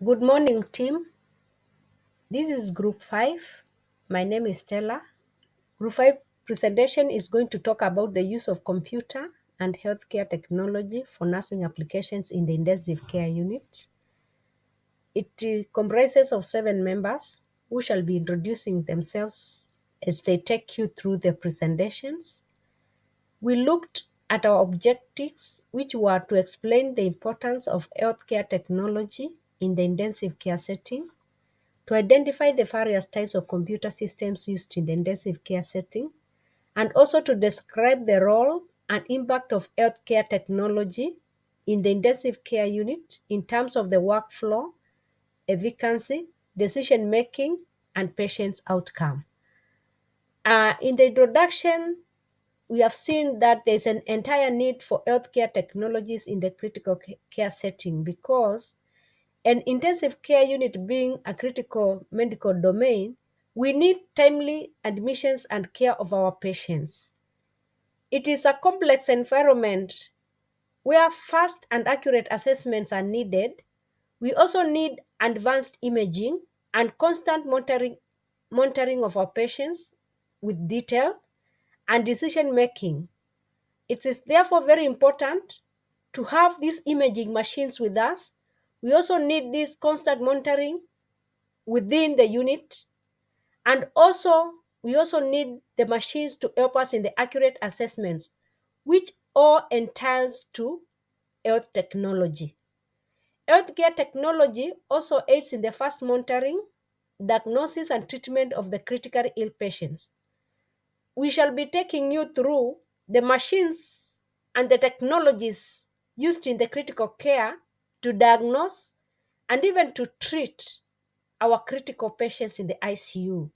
Good morning, team. This is Group 5. My name is Stella. Group 5 presentation is going to talk about the use of computer and healthcare technology for nursing applications in the intensive care unit. It comprises of 7 members who shall be introducing themselves as they take you through the presentations. We looked at our objectives, which were to explain the importance of healthcare technology in the intensive care setting, to identify the various types of computer systems used in the intensive care setting, and also to describe the role and impact of healthcare technology in the intensive care unit in terms of the workflow, efficacy, decision making, and patient outcome. In the introduction, we have seen that there's an entire need for healthcare technologies in the critical care setting because an intensive care unit being a critical medical domain, we need timely admissions and care of our patients. It is a complex environment where fast and accurate assessments are needed. We also need advanced imaging and constant monitoring of our patients with detail and decision making. It is therefore very important to have these imaging machines with us. We also need this constant monitoring within the unit, and also we also need the machines to help us in the accurate assessments, which all entails to health technology. Healthcare technology also aids in the fast monitoring, diagnosis, and treatment of the critically ill patients. We shall be taking you through the machines and the technologies used in the critical care to diagnose and even to treat our critical patients in the ICU.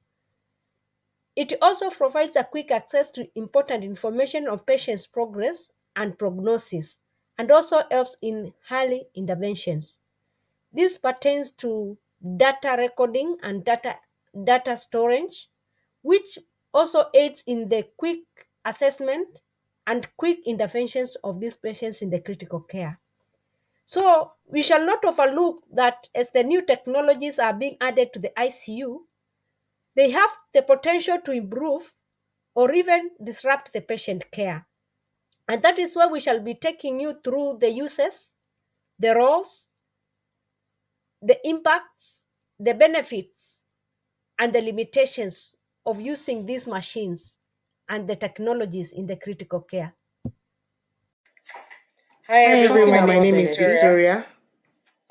It also provides a quick access to important information on patients' progress and prognosis, and also helps in early interventions. This pertains to data recording and data storage, which also aids in the quick assessment and quick interventions of these patients in the critical care. So we shall not overlook that as the new technologies are being added to the ICU, they have the potential to improve or even disrupt the patient care. And that is why we shall be taking you through the uses, the roles, the impacts, the benefits, and the limitations of using these machines and the technologies in the critical care. Hi Hi everyone, my everyone, name my is name is Victoria. Victoria.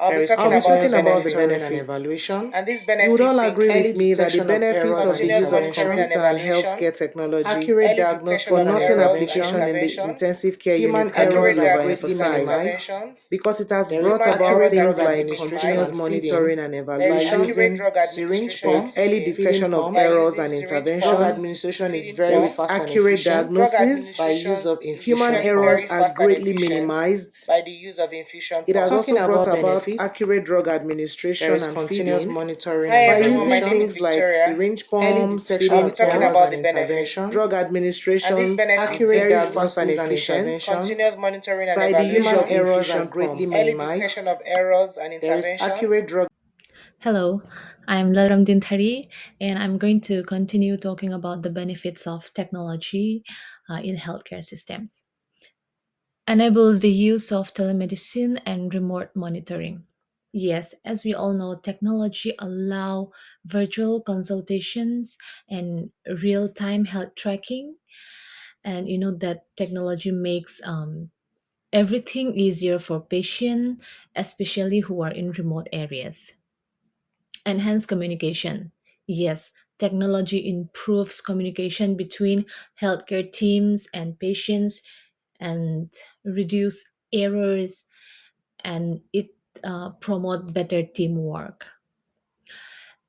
I'll be I'll talking be about the talking about the benefits, benefits and evaluation. and these You would all benefits agree with include me that the continuous benefits of the use of monitoring and computer and evaluation, healthcare technology accurate for diagnosis and nursing errors and application in the interventions, intensive care unit human cannot accurate be diagnosis and overemphasized interventions, because it has there is brought about accurate drug things like administration continuous and feeding, monitoring and there is accurate evaluation, drug administration there and is early feeding detection of by errors using and syringe drug intervention, administration is there very is fast and accurate efficient. Drug diagnosis, administration by use of human infusion errors very are fast and greatly efficient minimized. by the use of infusion It has pumps. also Talking brought about about benefits, accurate drug there administration is and continuous feeding monitoring and by evaluation. using My name is things like Victoria. syringe Early pumps, detection I'll feeding be talking about pumps, the benefits, drug and these administrations are benefits very include fast and continuous efficient monitoring and by the use of evaluation, infusion early pumps. detection of errors and There is intervention. accurate drug Hello, I'm Laramdin Thari, and I'm going to continue talking about the benefits of technology in healthcare systems. Enables the use of telemedicine and remote monitoring. Yes, as we all know, technology allow virtual consultations and real-time health tracking, and you know that technology makes everything easier for patients, especially who are in remote areas. Enhance communication. Yes, technology improves communication between healthcare teams and patients and reduce errors, and it promote better teamwork.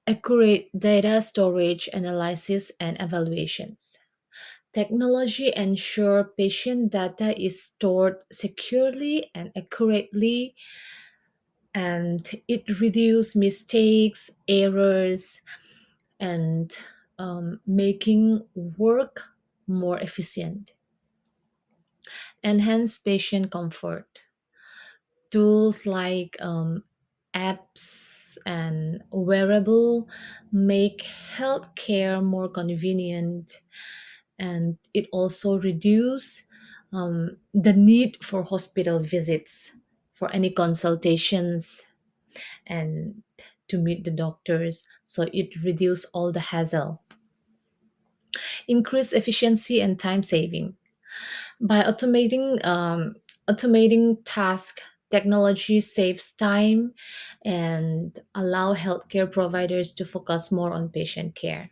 Accurate data storage, analysis, and evaluations. Technology ensure patient data is stored securely and accurately, and it reduce mistakes, errors, and making work more efficient. Enhance patient comfort. Tools like apps and wearable make healthcare more convenient, and it also reduce the need for hospital visits for any consultations and to meet the doctors, so it reduce all the hassle, increase efficiency and time saving. By automating task, technology saves time and allow healthcare providers to focus more on patient care.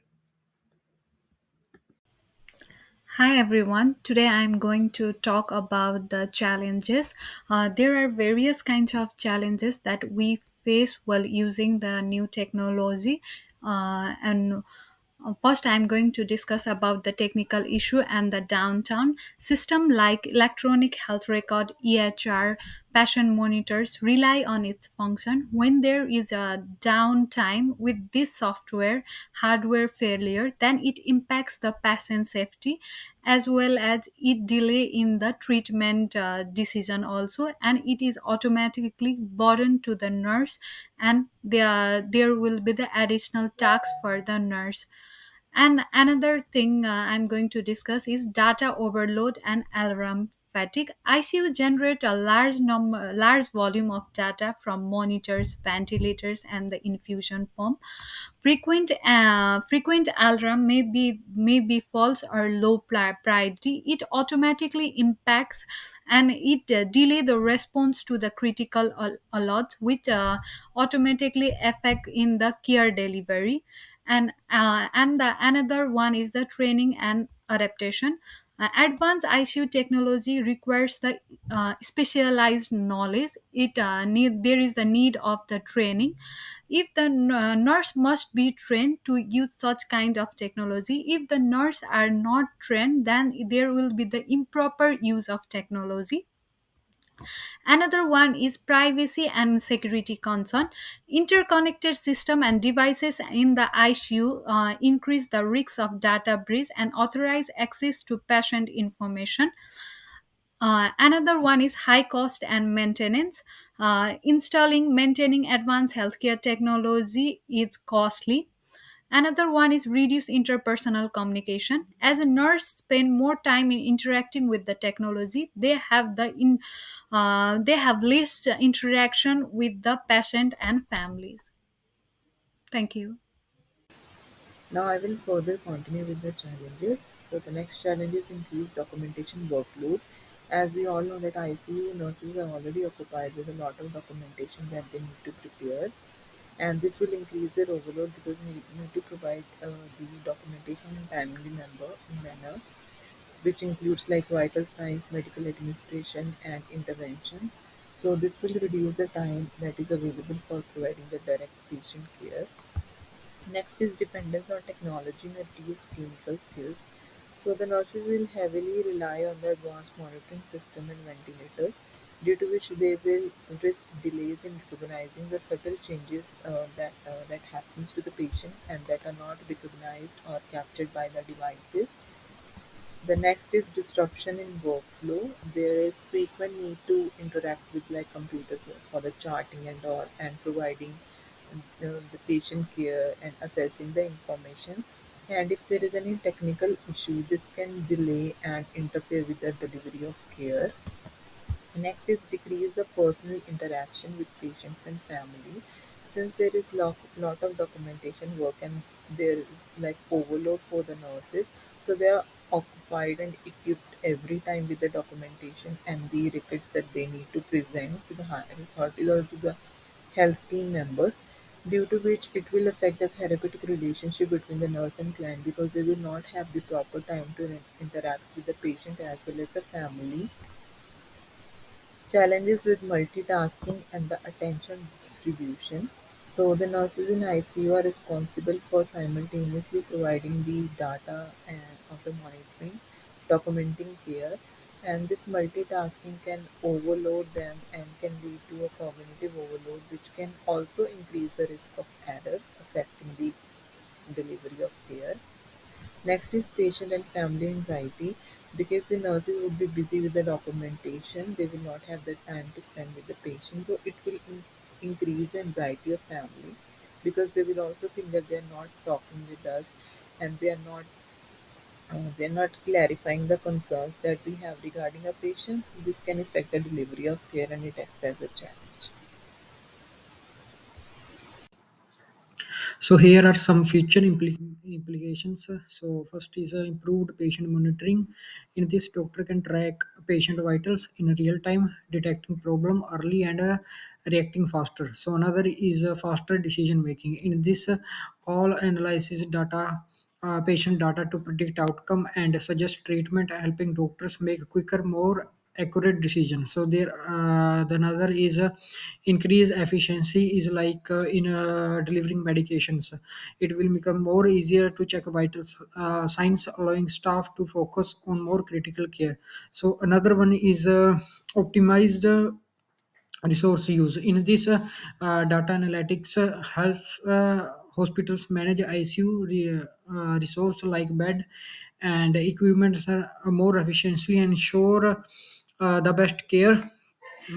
Hi everyone. Today I'm going to talk about the challenges. There are various kinds of challenges that we face while using the new technology, and first, I'm going to discuss about the technical issue and the downtown system like electronic health record, EHR, patient monitors rely on its function. When there is a downtime with this software, hardware failure, then it impacts the patient safety as well as it delay in the treatment decision also, and it is automatically burden to the nurse, and there will be the additional tax for the nurse. And another thing I'm going to discuss is data overload and alarm fatigue. ICU generate a large volume of data from monitors, ventilators, and the infusion pump. Frequent alarm may be false or low priority. It automatically impacts and it delay the response to the critical alerts, which automatically affect in the care delivery. Another one is the training and adaptation. Advanced ICU technology requires the specialized knowledge. There is the need of the training. If the nurse must be trained to use such kind of technology, if the nurse are not trained, then there will be the improper use of technology. Another one is privacy and security concern. Interconnected system and devices in the ICU increase the risks of data breach and authorize access to patient information. Another one is high cost and maintenance. Maintaining advanced healthcare technology is costly. Another one is reduce interpersonal communication. As a nurse spend more time in interacting with the technology, they have less interaction with the patient and families. Thank you. Now I will further continue with the challenges. So the next challenge is increased documentation workload. As we all know that ICU nurses are already occupied with a lot of documentation that they need to prepare, and this will increase their overload because we need to provide the documentation in timely manner, which includes like vital signs, medical administration, and interventions. So this will reduce the time that is available for providing the direct patient care. Next is dependence on technology and reduced clinical skills. So the nurses will heavily rely on the advanced monitoring system and ventilators, due to which they will risk delays in recognizing the subtle changes that happens to the patient and that are not recognized or captured by the devices. The next is disruption in workflow. There is frequent need to interact with like computers for the charting and all, and providing the patient care and assessing the information. And if there is any technical issue, this can delay and interfere with the delivery of care. Next is decrease the personal interaction with patients and family. Since there is lot of documentation work and there is like overload for the nurses, so they are occupied and equipped every time with the documentation and the records that they need to present to the higher authorities or to the health team members, due to which it will affect the therapeutic relationship between the nurse and client because they will not have the proper time to interact with the patient as well as the family. Challenges with multitasking and the attention distribution. So the nurses in ICU are responsible for simultaneously providing the data and of the monitoring, documenting care, and this multitasking can overload them and can lead to a cognitive overload, which can also increase the risk of errors affecting the delivery of care. Next is patient and family anxiety. Because the nurses would be busy with the documentation, they will not have the time to spend with the patient. So it will increase the anxiety of family, because they will also think that they're not talking with us, and they're not clarifying the concerns that we have regarding our patients. So this can affect the delivery of care, and it acts as a challenge. So here are some future implications. So first is improved patient monitoring. In this, doctor can track patient vitals in real time, detecting problem early and reacting faster. So another is faster decision making. In this, all analysis data. Patient data to predict outcome and suggest treatment, helping doctors make quicker, more accurate decisions. So there, the another is increase efficiency is like in delivering medications. It will become more easier to check vital signs, allowing staff to focus on more critical care. So another one is optimized resource use. In this, data analytics helps hospitals manage ICU resource like bed and equipment more efficiently, ensure the best care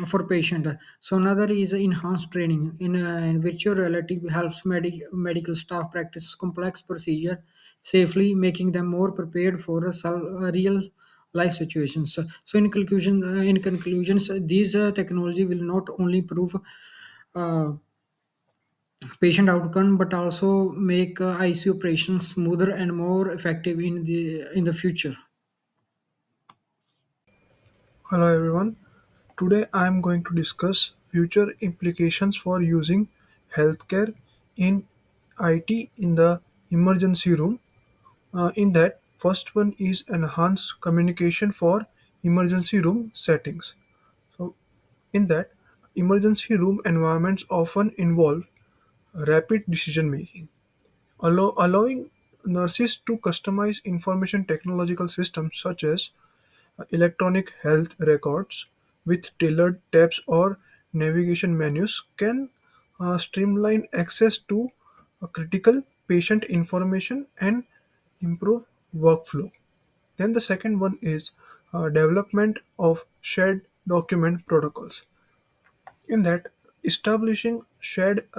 for patient. So another is enhanced training. In virtual reality helps medical staff practice complex procedure safely, making them more prepared for real life situations. So in conclusions, these technology will not only improve uh, patient outcome but also make ICU operations smoother and more effective in the future. Hello everyone. Today I am going to discuss future implications for using healthcare in IT in the emergency room. In that, first one is enhanced communication for emergency room settings. So, in that, emergency room environments often involve rapid decision making, allowing nurses to customize information technological systems such as electronic health records with tailored tabs or navigation menus can streamline access to critical patient information and improve workflow. Then the second one is development of shared document protocols. In that, establishing shared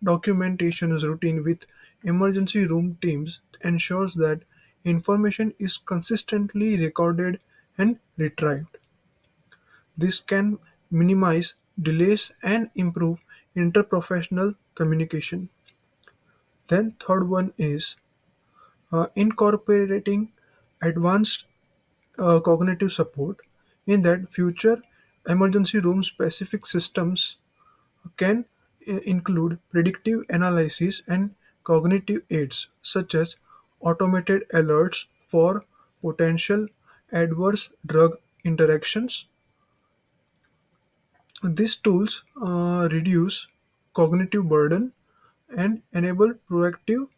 documentation routine with emergency room teams ensures that information is consistently recorded and retrieved. This can minimize delays and improve interprofessional communication. Then third one is incorporating advanced cognitive support. In that, future emergency room specific systems can include predictive analysis and cognitive aids such as automated alerts for potential adverse drug interactions. These tools reduce cognitive burden and enable proactive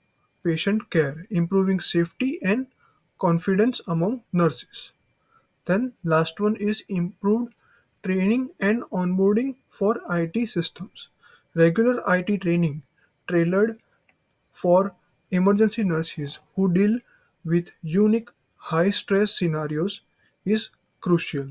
patient care, improving safety and confidence among nurses. Then last one is improved training and onboarding for IT systems. Regular IT training tailored for emergency nurses who deal with unique high stress scenarios is crucial.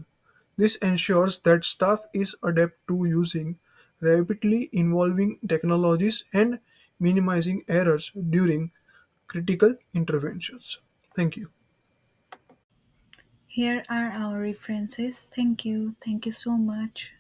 This ensures that staff is adept to using rapidly evolving technologies and minimizing errors during critical interventions. Thank you. Here are our references. Thank you. Thank you so much.